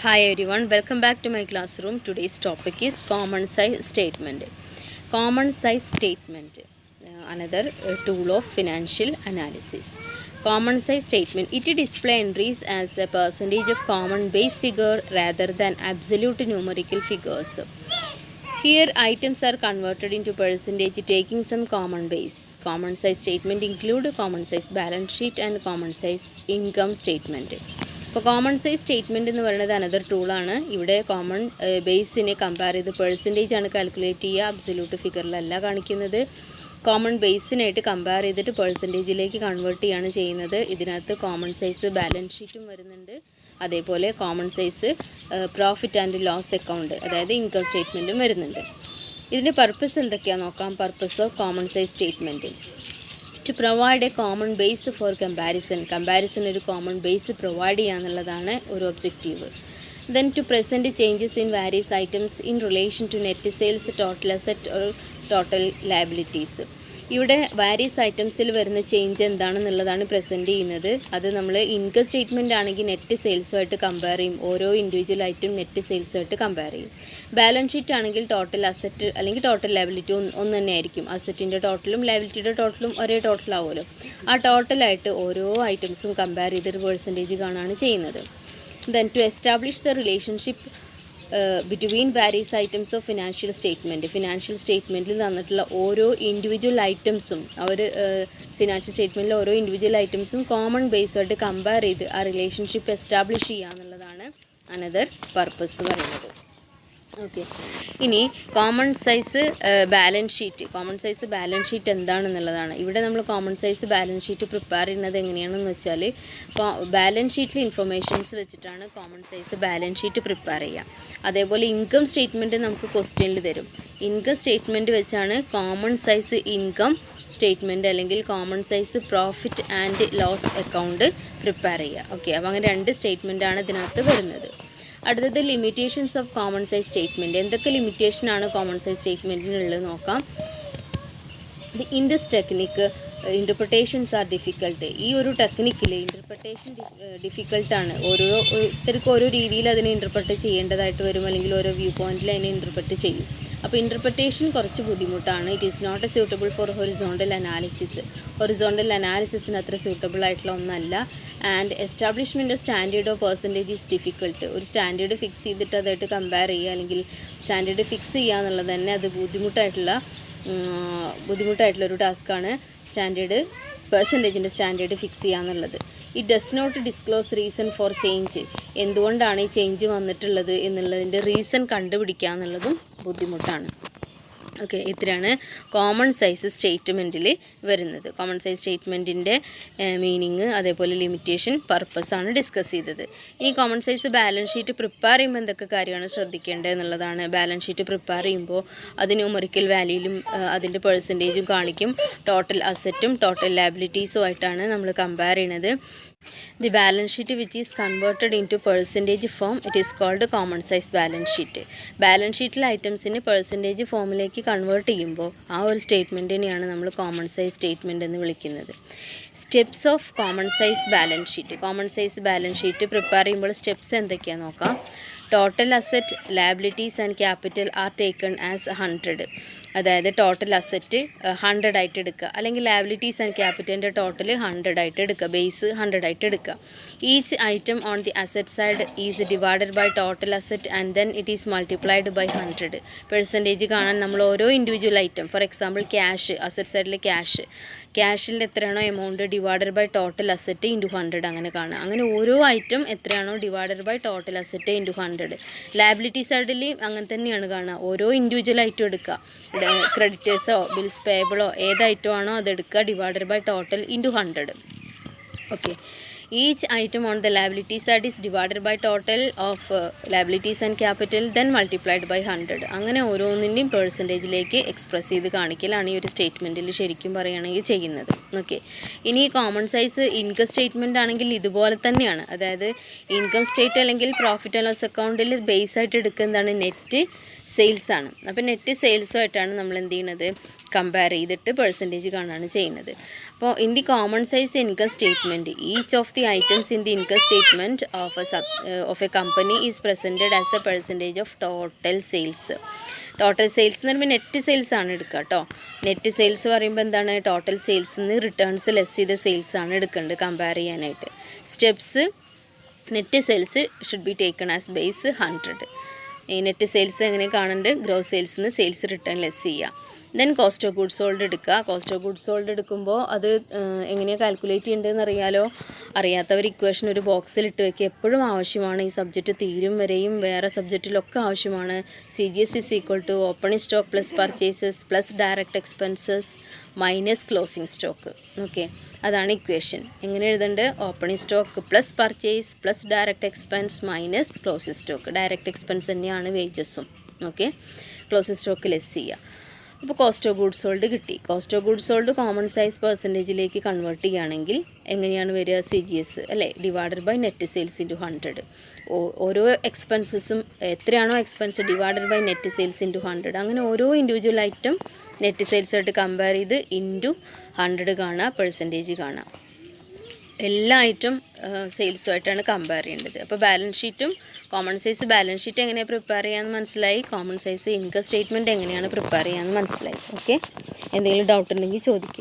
Hi everyone, welcome back to my classroom. Today's topic is common size statement. Common size statement, another tool of financial analysis. Common size statement, it displays entries as a percentage of common base figure rather than absolute numerical figures. Here items are converted into percentage taking some common base. Common size statement include common size balance sheet and common size income statement. ഇപ്പോൾ common size statement എന്ന് പറയുന്നത് another ടൂളാണ്. ഇവിടെ common ബേസിനെ compare ചെയ്ത് percentage ആണ് calculate ചെയ്യുക, absolute ഫിഗറിലല്ല കാണിക്കുന്നത്. Common ബേസിനായിട്ട് compare ചെയ്തിട്ട് പെർസെൻറ്റേജിലേക്ക് കൺവേർട്ട് ചെയ്യുകയാണ് ചെയ്യുന്നത്. ഇതിനകത്ത് കോമൺ സൈസ് ബാലൻസ് ഷീറ്റും വരുന്നുണ്ട്, അതേപോലെ common size profit and loss account അതായത് ഇൻകം സ്റ്റേറ്റ്മെൻറ്റും വരുന്നുണ്ട്. ഇതിൻ്റെ പർപ്പസ് എന്തൊക്കെയാണെന്ന് നോക്കാം. Purpose of common size statement to provide a common base for comparison ഒരു common base പ്രൊവൈഡ് ചെയ്യുക എന്നുള്ളതാണ് ഒരു objective. then to present changes in various items in relation to net sales, total asset or total liabilities. ഇവിടെ various ഐറ്റംസിൽ വരുന്ന change എന്താണെന്നുള്ളതാണ് present ചെയ്യുന്നത്. അത് നമ്മൾ income statement ആണെങ്കിൽ നെറ്റ് സെയിൽസുമായിട്ട് കമ്പയർ ചെയ്യും, ഓരോ ഇൻഡിവിജ്വൽ ഐറ്റം നെറ്റ് സെയിൽസുമായിട്ട് കമ്പയർ ചെയ്യും. ബാലൻസ് ഷീറ്റ് ആണെങ്കിൽ ടോട്ടൽ അസറ്റ് അല്ലെങ്കിൽ ടോട്ടൽ ലയബിലിറ്റി ഒന്ന് തന്നെ ആയിരിക്കും. അസറ്റിൻ്റെ ടോട്ടലും ലയബിലിറ്റിയുടെ ടോട്ടലും ഒരേ ടോട്ടൽ ആവുമല്ലോ. ആ ടോട്ടലായിട്ട് ഓരോ ഐറ്റംസും കമ്പയർ ചെയ്തൊരു പെർസെൻറ്റേജ് കാണുകയാണ് ചെയ്യുന്നത്. then to establish the relationship between various items of financial സ്റ്റേറ്റ്മെൻറ്റിൽ തന്നിട്ടുള്ള ഓരോ ഇൻഡിവിജ്വൽ ഐറ്റംസും ഫിനാൻഷ്യൽ സ്റ്റേറ്റ്മെൻറ്റിലെ ഓരോ ഇൻഡിവിജ്വൽ ഐറ്റംസും കോമൺ ബേസുമായിട്ട് കമ്പയർ ചെയ്ത് ആ റിലേഷൻഷിപ്പ് എസ്റ്റാബ്ലിഷ് ചെയ്യുക എന്നുള്ളതാണ് അനദർ പർപ്പസ് പറയുന്നത്. ഓക്കെ, ഇനി കോമൺ സൈസ് ബാലൻസ് ഷീറ്റ് എന്താണെന്നുള്ളതാണ്. ഇവിടെ നമ്മൾ common size balance sheet prepare ചെയ്യുന്നത് എങ്ങനെയാണെന്ന് വെച്ചാൽ ബാലൻസ് ഷീറ്റിൽ ഇൻഫർമേഷൻസ് വെച്ചിട്ടാണ് common size balance sheet prepare ചെയ്യുക. അതേപോലെ ഇൻകം സ്റ്റേറ്റ്മെൻറ്റ് നമുക്ക് ക്വസ്റ്റ്യനിൽ തരും. ഇൻകം സ്റ്റേറ്റ്മെൻറ്റ് വെച്ചാണ് കോമൺ സൈസ് ഇൻകം സ്റ്റേറ്റ്മെൻറ്റ് അല്ലെങ്കിൽ common size profit and loss account prepare ചെയ്യുക. ഓക്കെ, അപ്പോൾ അങ്ങനെ രണ്ട് സ്റ്റേറ്റ്മെൻറ്റാണ് ഇതിനകത്ത് വരുന്നത്. അടുത്തത് limitations of common size statement. എന്തൊക്കെ ലിമിറ്റേഷനാണ് കോമൺ സൈസ് സ്റ്റേറ്റ്മെൻറ്റിനുള്ളത് നോക്കാം. In this technique interpretations are difficult. ഈ ഒരു ടെക്നിക്കിൽ ഇൻ്റർപ്രിട്ടേഷൻ ഡിഫിക്കൾട്ടാണ്. ഓരോരുത്തർക്കും ഓരോ രീതിയിൽ അതിനെ ഇൻ്റർപ്രറ്റ് ചെയ്യേണ്ടതായിട്ട് വരും, അല്ലെങ്കിൽ ഓരോ വ്യൂ പോയിൻറ്റിൽ അതിനെ ഇൻ്റർപ്രറ്റ് ചെയ്യും. അപ്പോൾ ഇൻ്റർപ്രിട്ടേഷൻ കുറച്ച് ബുദ്ധിമുട്ടാണ്. It is not suitable for horizontal അനാലിസിസിന് അത്ര സ്യൂട്ടബിൾ ആയിട്ടുള്ള ഒന്നല്ല. And establishment of standard of percentage is difficult. ഒരു സ്റ്റാൻഡേർഡ് ഫിക്സ് ചെയ്തിട്ട് അതായിട്ട് കമ്പയർ ചെയ്യുക അല്ലെങ്കിൽ സ്റ്റാൻഡേർഡ് ഫിക്സ് ചെയ്യുക എന്നുള്ളത് തന്നെ അത് ബുദ്ധിമുട്ടായിട്ടുള്ളൊരു ടാസ്ക്കാണ്. പെർസെൻറ്റേജിൻ്റെ സ്റ്റാൻഡേർഡ് ഫിക്സ് ചെയ്യുക എന്നുള്ളത്. It does not disclose reason for change. എന്തുകൊണ്ടാണ് ഈ ചേഞ്ച് വന്നിട്ടുള്ളത് എന്നുള്ളതിൻ്റെ റീസൺ കണ്ടുപിടിക്കുക എന്നുള്ളതും ബുദ്ധിമുട്ടാണ്. ഓക്കെ, ഇത്രയാണ് കോമൺ സൈസ് സ്റ്റേറ്റ്മെൻറ്റിൽ വരുന്നത്. കോമൺ സൈസ് സ്റ്റേറ്റ്മെൻറ്റിൻ്റെ മീനിങ്, അതേപോലെ ലിമിറ്റേഷൻ, പർപ്പസാണ് ഡിസ്കസ് ചെയ്തത്. ഈ common size balance sheet prepare ചെയ്യുമ്പോൾ എന്തൊക്കെ കാര്യമാണ് ശ്രദ്ധിക്കേണ്ടത് എന്നുള്ളതാണ്. ബാലൻസ് ഷീറ്റ് പ്രിപ്പയർ ചെയ്യുമ്പോൾ അത് ന്യൂമറിക്കൽ വാല്യൂയിലും അതിൻ്റെ പെർസെൻറ്റേജും കാണിക്കും. ടോട്ടൽ അസറ്റും ടോട്ടൽ ലയബിലിറ്റീസും ആയിട്ടാണ് നമ്മൾ കമ്പയർ ചെയ്യുന്നത്. The balance sheet which is converted into percentage form, it is called common size balance sheet. Balance ഷീറ്റിലെ ഐറ്റംസിന് പെർസെൻറ്റേജ് ഫോമിലേക്ക് കൺവേർട്ട് ചെയ്യുമ്പോൾ ആ ഒരു സ്റ്റേറ്റ്മെൻറ്റിനെയാണ് നമ്മൾ കോമൺ സൈസ് സ്റ്റേറ്റ്മെൻറ്റ് എന്ന് വിളിക്കുന്നത്. Steps of common size balance sheet prepare ചെയ്യുമ്പോൾ സ്റ്റെപ്സ് എന്തൊക്കെയാണെന്ന് നോക്കാം. Total asset, liabilities and capital are taken as 100. അതായത് ടോട്ടൽ അസറ്റ് 100 ആയിട്ട് എടുക്കുക, അല്ലെങ്കിൽ ലയബിലിറ്റീസ് ആൻഡ് ക്യാപിറ്റലിൻ്റെ ടോട്ടൽ 100 ആയിട്ട് എടുക്കുക, ബേസ് 100 ആയിട്ട് എടുക്കുക. Each item on the asset side is divided by total asset and then it is multiplied by 100. Percentage കാണാൻ നമ്മൾ ഓരോ individual item, for example cash, asset സൈഡിൽ ക്യാഷിൽ എത്രയാണോ amount divided by total asset into 100 അങ്ങനെ കാണുക. അങ്ങനെ ഓരോ ഐറ്റം എത്രയാണോ divided by total asset into 100. Liability സൈഡിൽ അങ്ങനെ തന്നെയാണ് കാണുക. ഓരോ ഇൻഡിവിജ്വൽ ഐറ്റം എടുക്കുക, ക്രെഡിറ്റേഴ്സോ ബിൽസ് പേയബിളോ ഏത് ഐറ്റം ആണോ അതെടുക്കുക, divided by total into 100. Okay, each item on the liability side is divided by total of liabilities and capital then multiplied by 100. അങ്ങനെ ഓരോന്നിൻ്റെയും പെർസെൻറ്റേജിലേക്ക് എക്സ്പ്രസ് ചെയ്ത് കാണിക്കലാണ് ഈ ഒരു സ്റ്റേറ്റ്മെൻറ്റിൽ ശരിക്കും പറയുകയാണെങ്കിൽ ചെയ്യുന്നത്. ഓക്കെ, ഇനി കോമൺ സൈസ് ഇൻകം സ്റ്റേറ്റ്മെൻറ്റ് ആണെങ്കിൽ ഇതുപോലെ തന്നെയാണ്. അതായത് ഇൻകം സ്റ്റേറ്റ് അല്ലെങ്കിൽ പ്രോഫിറ്റ് ആൻഡ് ലോസ് അക്കൗണ്ടിൽ ബേസ് ആയിട്ട് എടുക്കുന്നതാണ് നെറ്റ് സെയിൽസാണ്. അപ്പോൾ നെറ്റ് സെയിൽസുമായിട്ടാണ് നമ്മൾ എന്ത് ചെയ്യുന്നത്, കമ്പയർ ചെയ്തിട്ട് പെർസെൻറ്റേജ് കാണാണ് ചെയ്യുന്നത്. അപ്പോൾ in the common size income statement each of the items in the income statement of A company is presented as A percentage of total sales. Total sales എന്ന് പറയുമ്പോൾ net sales ആണ് എടുക്കുക കേട്ടോ. Net sales പറയുമ്പോൾ എന്താണ്, total സെയിൽസിൽ നിന്ന് returns less ചെയ്ത sales ആണ് എടുക്കേണ്ടത് കമ്പയർ ചെയ്യാനായിട്ട്. Steps, net sales should be taken as base 100. ഈ നെറ്റ് സെയിൽസ് എങ്ങനെ കാണുന്നുണ്ട്, ഗ്രോസ് സെയിൽസിൽ നിന്ന് സെയിൽസ് റിട്ടേൺ ലെസ് ചെയ്യുക. Then cost of goods sold എടുക്കുക. കോസ്റ്റ് ഓഫ് ഗുഡ്സ് സോൾഡ് എടുക്കുമ്പോൾ അത് എങ്ങനെയാണ് കാൽക്കുലേറ്റ് ചെയ്യേണ്ടതെന്ന് അറിയാലോ. അറിയാത്തവർ ഇക്വേഷൻ ഒരു ബോക്സിൽ ഇട്ട് വയ്ക്കുക. എപ്പോഴും ആവശ്യമാണ്, ഈ സബ്ജക്റ്റ് തീരും വരെയും വേറെ സബ്ജക്റ്റിലൊക്കെ ആവശ്യമാണ്. CGS is equal to opening stock plus purchases plus direct expenses minus closing stock. Okay, അതാണ് ഇക്വേഷൻ. എങ്ങനെ എഴുതേണ്ടത്, opening stock plus purchase plus direct expense minus closing stock. Direct expense തന്നെയാണ് വേജസും. ഓക്കെ, ക്ലോസിംഗ് സ്റ്റോക്ക് ലെസ് ചെയ്യുക. അപ്പോൾ cost of goods sold കിട്ടി. Cost of goods sold common size പെർസെൻറ്റേജിലേക്ക് convert ചെയ്യുകയാണെങ്കിൽ എങ്ങനെയാണ് വരിക, CGS അല്ലേ, divided by net sales into 100. ഓരോ എക്സ്പെൻസസും എത്രയാണോ expense divided by net sales into 100. അങ്ങനെ ഓരോ ഇൻഡിവിജ്വൽ ഐറ്റം നെറ്റ് സെയിൽസായിട്ട് കമ്പയർ ചെയ്ത് ഇൻറ്റു 100 കാണുക, പെർസെൻറ്റേജ് കാണുക. എല്ലാ ഐറ്റം സെയിൽസുമായിട്ടാണ് കമ്പയർ ചെയ്യേണ്ടത്. അപ്പോൾ ബാലൻസ് ഷീറ്റും കോമൺ സൈസ് ബാലൻസ് ഷീറ്റ് എങ്ങനെ പ്രിപ്പയർ ചെയ്യാമെന്ന് മനസ്സിലായി. കോമൺ സൈസ് ഇൻകം സ്റ്റേറ്റ്മെൻറ്റ് എങ്ങനെയാണ് പ്രിപ്പയർ ചെയ്യാമെന്ന് മനസ്സിലായി. ഓക്കെ, എന്തെങ്കിലും ഡൗട്ട് ഉണ്ടെങ്കിൽ ചോദിക്കുക.